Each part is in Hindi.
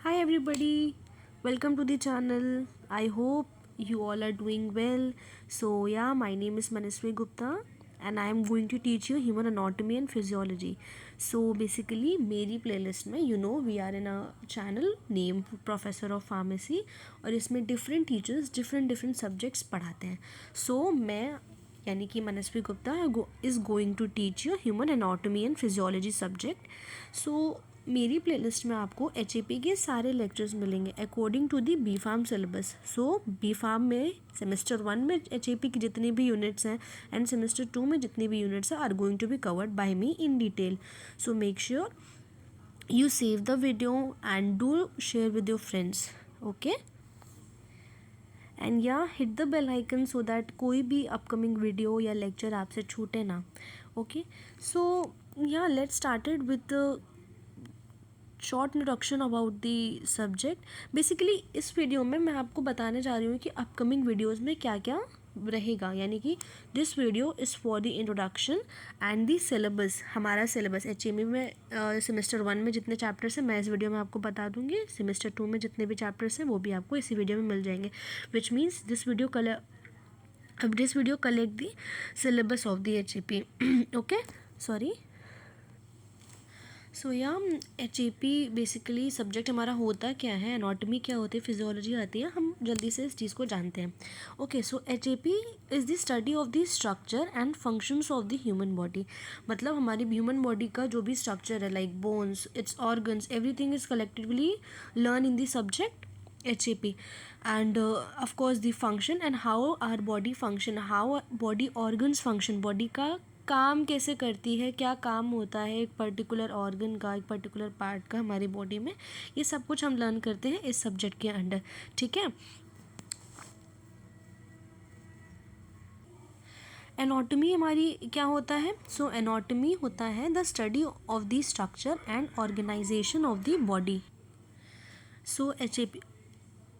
Hi everybody, welcome to the channel. I hope you all are doing well. So yeah, my name is Manaswi Gupta and I am going to teach you human anatomy and physiology. So basically मेरी playlist में we are in a channel named Professor of Pharmacy और इसमें different teachers different subjects पढ़ाते हैं. So मैं यानी कि Manasvi Gupta is going to teach you human anatomy and physiology subject. So मेरी प्लेलिस्ट में आपको HAP के सारे लेक्चर्स मिलेंगे according to the B pharm syllabus. So B pharm में सेमेस्टर 1 में HAP की जितनी भी यूनिट्स हैं एंड सेमेस्टर 2 में जितनी भी यूनिट्स हैं are going to be covered by me in detail. So make sure you save the video and do share with your friends. Okay, and या hit the bell icon so that कोई भी अपकमिंग वीडियो या लेक्चर आपसे छूटे ना. ओके, सो या let's started with short introduction about the subject. Basically इस वीडियो में मैं आपको बताने जा रही हूँ कि अपकमिंग वीडियोज़ में क्या क्या रहेगा. यानी कि this video is for the introduction and the syllabus. हमारा सिलेबस HAP में सेमेस्टर 1 में जितने चैप्टर्स हैं मैं इस वीडियो में आपको बता दूंगी. सेमेस्टर 2 में जितने भी चैप्टर्स हैं वो भी आपको इसी वीडियो में मिल जाएंगे. Which means this video collect the syllabus of the HAP. Okay, sorry. So या HAP बेसिकली सब्जेक्ट हमारा होता क्या है, एनाटॉमी क्या होती है, फिजियोलॉजी आती है. हम जल्दी से इस चीज़ को जानते हैं. Okay, so HAP is the study of the structure and functions of the human body. मतलब हमारी ह्यूमन बॉडी का जो भी स्ट्रक्चर है like bones, it's organs, everything is collectively learn in the subject HAP. And of course the function and how our body function, how body organs function, body का काम कैसे करती है, क्या काम होता है एक पर्टिकुलर ऑर्गन का, एक पर्टिकुलर पार्ट का हमारी बॉडी में, ये सब कुछ हम लर्न करते हैं इस सब्जेक्ट के अंडर. ठीक है. एनाटॉमी हमारी क्या होता है. सो एनाटॉमी होता है the study of the structure and organisation of the body. So HAP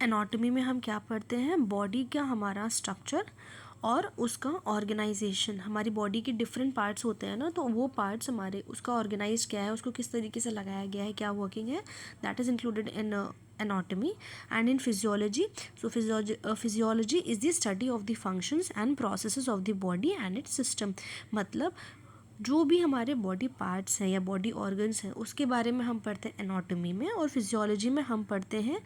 anatomy में हम क्या पढ़ते हैं, बॉडी का हमारा स्ट्रक्चर और उसका ऑर्गेनाइजेशन. हमारी बॉडी के डिफरेंट पार्ट्स होते हैं ना, तो वो पार्ट्स हमारे उसका ऑर्गेनाइज क्या है, उसको किस तरीके से लगाया गया है, क्या वर्किंग है, that is included in anatomy. And in physiology, so physiology is the study of the functions and processes of the body and it's system. मतलब जो भी हमारे बॉडी पार्ट्स हैं या बॉडी ऑर्गन्स हैं उसके बारे में हम पढ़ते हैं एनाटॉमी में, और फिजियोलॉजी में हम पढ़ते हैं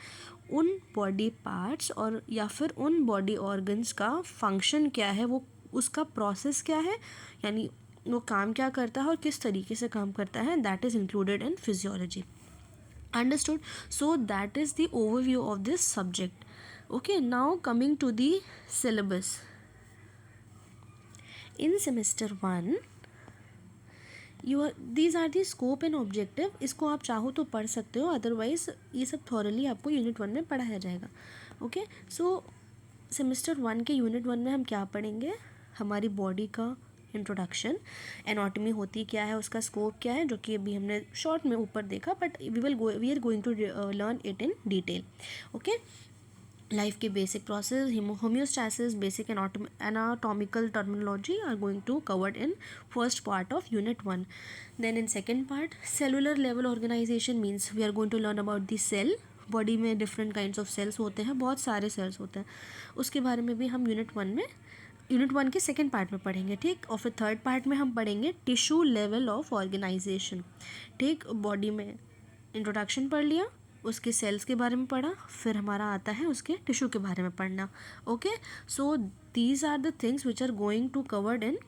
उन बॉडी पार्ट्स और या फिर उन बॉडी ऑर्गन्स का फंक्शन क्या है, वो उसका प्रोसेस क्या है, यानी वो काम क्या करता है और किस तरीके से काम करता है, that is included in physiology. Understood. So that is the overview of this subject. Okay, now coming to the syllabus. In semester 1 these are the scope and objective. इसको आप चाहो तो पढ़ सकते हो, अदरवाइज ये सब थॉरली आपको यूनिट 1 में पढ़ाया जाएगा. ओके, सो सेमेस्टर 1 के यूनिट 1 में हम क्या पढ़ेंगे, हमारी बॉडी का इंट्रोडक्शन, एनाटॉमी होती क्या है, उसका स्कोप क्या है, जो कि अभी हमने शॉर्ट में ऊपर देखा, but we are going to learn it in detail. Okay, life के basic process, homeostasis, basic anatomical terminology are going to covered in first part of unit 1. Then in second part, cellular level organization means we are going to learn about the cell. Body में डिफरेंट काइंड्स ऑफ सेल्स होते हैं, बहुत सारे सेल्स होते हैं, उसके बारे में भी हम यूनिट 1 के सेकेंड पार्ट में पढ़ेंगे. ठीक, और फिर थर्ड पार्ट में हम पढ़ेंगे टिश्यू लेवल ऑफ ऑर्गेनाइजेशन. ठीक, बॉडी में इंट्रोडक्शन पढ़ लिया, उसके सेल्स के बारे में पढ़ा, फिर हमारा आता है उसके टिश्यू के बारे में पढ़ना. Okay, so these are the things which are going to covered in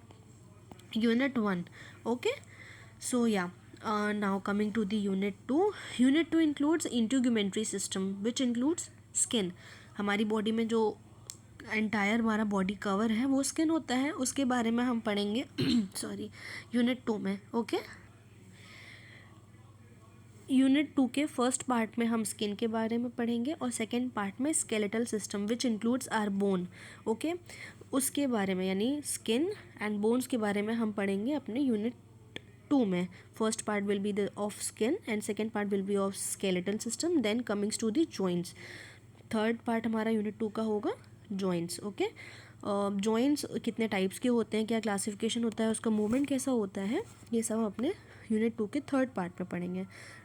unit 1. Okay, so या now coming to the unit 2. Unit 2 includes integumentary system which includes skin. हमारी बॉडी में जो एंटायर हमारा बॉडी कवर है वो स्किन होता है, उसके बारे में हम पढ़ेंगे सॉरी यूनिट 2 में. ओके, यूनिट 2 के फर्स्ट पार्ट में हम स्किन के बारे में पढ़ेंगे और सेकेंड पार्ट में skeletal system which includes are bone. Okay, उसके बारे में यानी स्किन एंड बोन्स के बारे में हम पढ़ेंगे अपने यूनिट 2 में. First part will be the of skin and second part will be of skeletal system. Then comings to the joints. Third part हमारा यूनिट 2 का होगा जॉइंट्स. ओके, जॉइंट्स कितने टाइप्स के होते हैं, क्या क्लासिफिकेशन होता है, उसका मूवमेंट कैसा होता है, ये सब अपने यूनिट 2 के थर्ड पार्ट में पढ़ेंगे।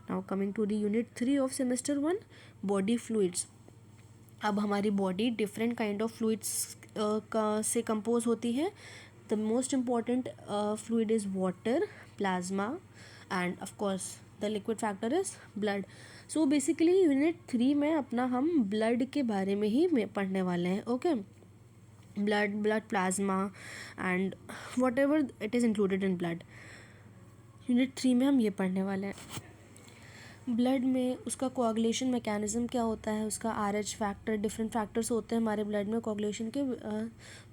Now coming to the unit 3 of semester 1, body fluids. अब हमारी body different kind of fluids का से कंपोज होती है। The most important fluid is water, plasma and of course the liquid factor is blood. So basically unit 3 में अपना हम ब्लड के बारे में ही पढ़ने वाले हैं। Okay, blood plasma and what ever it is included in blood, unit 3 में हम ये पढ़ने वाले हैं। ब्लड में उसका कोआगुलेशन मैकेनिज़्म क्या होता है, उसका RH फैक्टर, डिफरेंट फैक्टर्स होते हैं हमारे ब्लड में कोआगुलेशन के,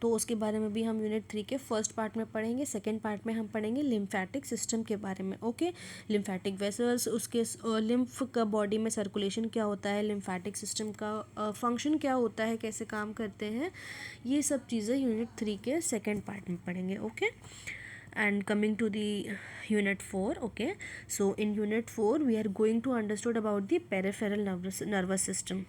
तो उसके बारे में भी हम यूनिट 3 के फर्स्ट पार्ट में पढ़ेंगे। सेकेंड पार्ट में हम पढ़ेंगे लिम्फेटिक सिस्टम के बारे में। ओके, लिम्फेटिक वेसल्स, उसके लिम्फ का बॉडी में सर्कुलेशन क्या होता है, लिम्फेटिक सिस्टम का फंक्शन क्या होता है, कैसे काम करते हैं, ये सब चीज़ें यूनिट 3 के सेकेंड पार्ट में पढ़ेंगे। Okay, and coming to the unit 4. Okay, so in unit 4 we are going to understood about the peripheral nervous system.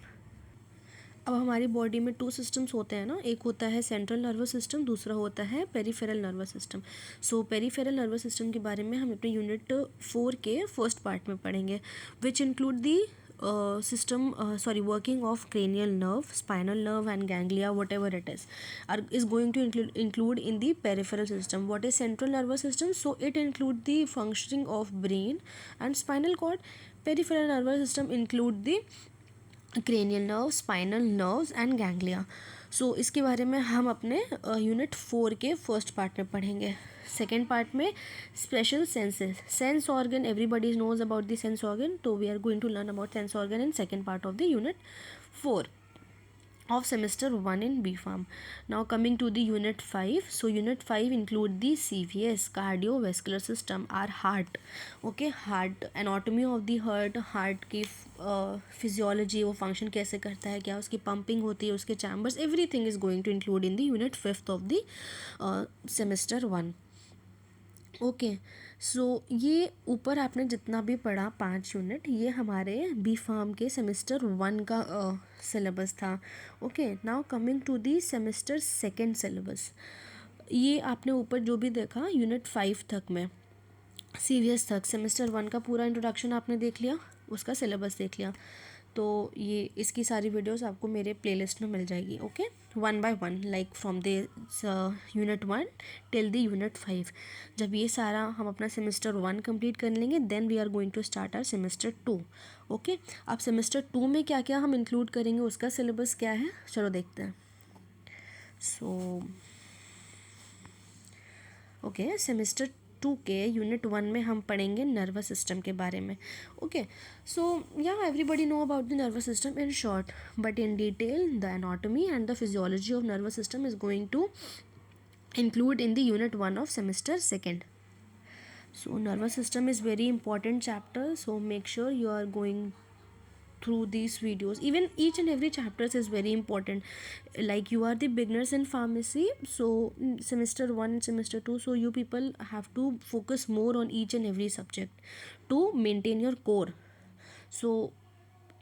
अब हमारी बॉडी में 2 सिस्टम्स होते हैं ना, एक होता है सेंट्रल नर्वस सिस्टम, दूसरा होता है पेरिफेरल नर्वस सिस्टम। सो पेरिफेरल नर्वस सिस्टम के बारे में हम अपने यूनिट 4 के फर्स्ट पार्ट में पढ़ेंगे, which include the working of cranial nerve, spinal nerve and ganglia, whatever it is going to include in the peripheral system. What is central nervous system? So it include the functioning of brain and spinal cord. Peripheral nervous system include the cranial nerve, spinal nerves and ganglia. सो इसके बारे में हम अपने यूनिट 4 के फर्स्ट पार्ट में पढ़ेंगे। सेकेंड पार्ट में special senses, sense organ, everybody knows about the sense organ, तो we are going to learn about sense organ in second part of the unit 4 of semester 1 in B.Pharm. Now coming to the unit 5. So unit 5 include the CVS, cardiovascular system, our heart. Okay, heart, anatomy of the heart की physiology, वो function कैसे करता है, क्या उसकी pumping होती है, उसके chambers, everything is going to include in the unit 5th of the semester 1. Okay, सो ये ऊपर आपने जितना भी पढ़ा 5 यूनिट, ये हमारे B.Pharm के सेमेस्टर 1 का सिलेबस था। Okay, now coming to the semester 2 syllabus. ये आपने ऊपर जो भी देखा यूनिट 5 तक में, CVS तक, सेमेस्टर 1 का पूरा इंट्रोडक्शन आपने देख लिया, उसका सिलेबस देख लिया, तो ये इसकी सारी वीडियोस आपको मेरे प्लेलिस्ट में मिल जाएगी। Okay, 1 by 1 like from the unit 1 till the unit 5। जब ये सारा हम अपना सेमेस्टर 1 कंप्लीट कर लेंगे, then we are going to start our semester 2। Okay, अब सेमेस्टर 2 में क्या क्या हम इंक्लूड करेंगे, उसका सिलेबस क्या है, चलो देखते हैं। सो ओके, सेमेस्टर 2 के यूनिट 1 में हम पढ़ेंगे नर्वस सिस्टम के बारे में। Okay, so yeah everybody know about the nervous system in short, but in detail the anatomy and the physiology of nervous system is going to include in the unit 1 of semester 2. So nervous system is very important chapter, so make sure you are going through these videos. Even each and every chapter is very important, like you are the beginners in pharmacy, so semester 1 and semester 2, so you people have to focus more on each and every subject to maintain your core. So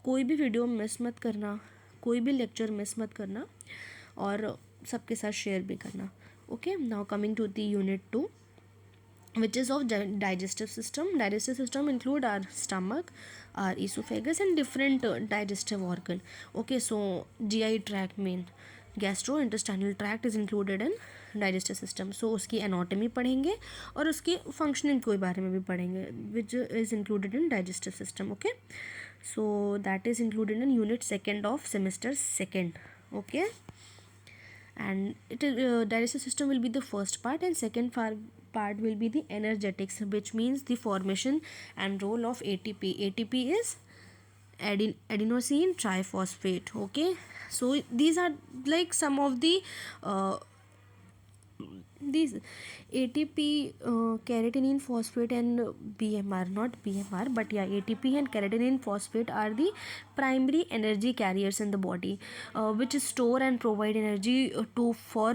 कोई भी वीडियो मिस मत करना, कोई भी लेक्चर मिस मत करना, और सबके साथ शेयर भी करना। Okay, now coming to the unit 2, which is of digestive system. Digestive system include our stomach, our esophagus and different digestive organ. Okay, so GI tract, main gastrointestinal tract is included in digestive system. So उसकी anatomy पढ़ेंगे और उसकी functioning के बारे में भी पढ़ेंगे, which is included in digestive system. Okay, so that is included in unit 2 of semester 2. Okay, and it digestive system will be the first part, and second part will be the energetics, which means the formation and role of ATP. ATP is adenosine triphosphate. Okay, so these are like some of the these ATP, keratinine phosphate and BMR, not BMR, but yeah, ATP and keratinine phosphate are the primary energy carriers in the body, which store and provide energy for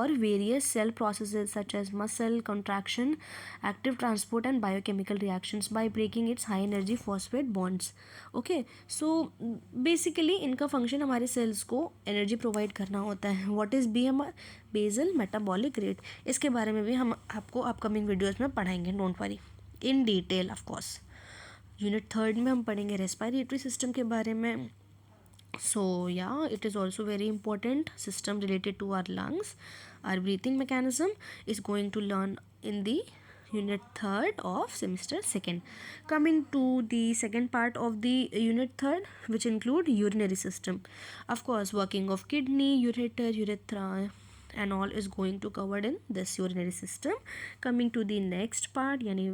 various cell processes such as muscle contraction, active transport and biochemical reactions by breaking its high energy phosphate bonds. Okay, so basically इनका फंक्शन हमारे सेल्स को एनर्जी प्रोवाइड करना होता है। What is BMR? Basal metabolic rate. इसके बारे में भी हम आपको अपकमिंग वीडियोस में पढ़ाएंगे, don't worry. In detail of course. Unit third में हम पढ़ेंगे रेस्पिरेटरी सिस्टम के बारे में. So yeah, it is also very important system related to our lungs. Our breathing mechanism is going to learn in the unit third of semester second. Coming to the second part of the unit third, which include urinary system. Of course, working of kidney, ureter, urethra and all is going to covered in this urinary system. Coming to the next part, yani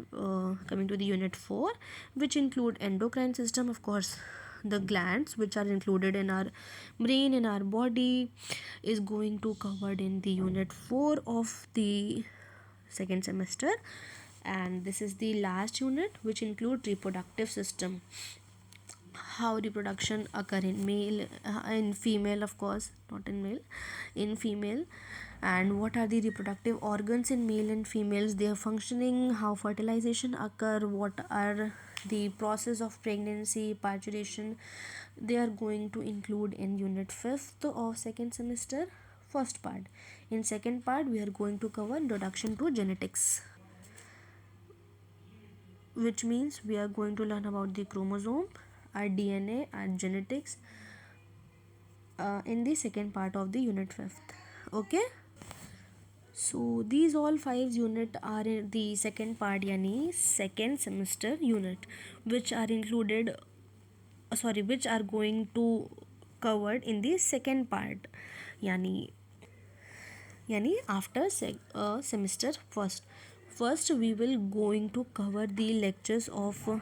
coming to the unit 4, which include endocrine system. Of course, the glands which are included in our brain, in our body, is going to covered in the unit 4 of the second semester. And this is the last unit, which include reproductive system. How reproduction occur in male, in female, of course not in male, in female, and what are the reproductive organs in male and females, their functioning, how fertilization occur, what are the process of pregnancy, parturition, they are going to include in unit 5th of second semester, first part. In second part, we are going to cover introduction to genetics, which means we are going to learn about the chromosome, our DNA, our genetics, in the second part of the unit 5th. Okay, so these all 5 unit are in the second part, yani second semester unit, which are included, which are going to covered in the second part, yani after semester first we will going to cover the lectures of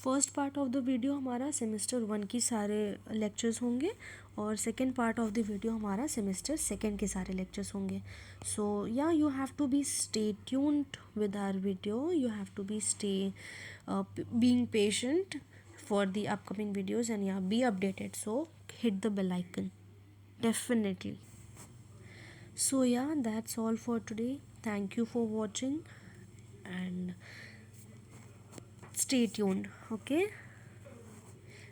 first part of the video हमारा सेमेस्टर 1 की सारे लेक्चर्स होंगे, और second part of the video हमारा सेमेस्टर सेकेंड के सारे लेक्चर्स होंगे. So yeah you have to be stay tuned with our video, you have to be stay being patient for the upcoming videos, and yeah, be updated, so hit the bell icon definitely. So yeah, that's all for today. Thank you for watching and stay tuned. Okay,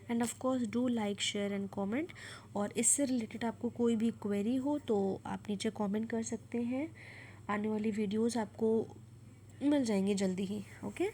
and of course do like, share and comment. और इससे रिलेटेड आपको कोई भी क्वेरी हो तो आप नीचे कमेंट कर सकते हैं. आने वाली वीडियोस आपको मिल जाएंगी जल्दी ही. ओके.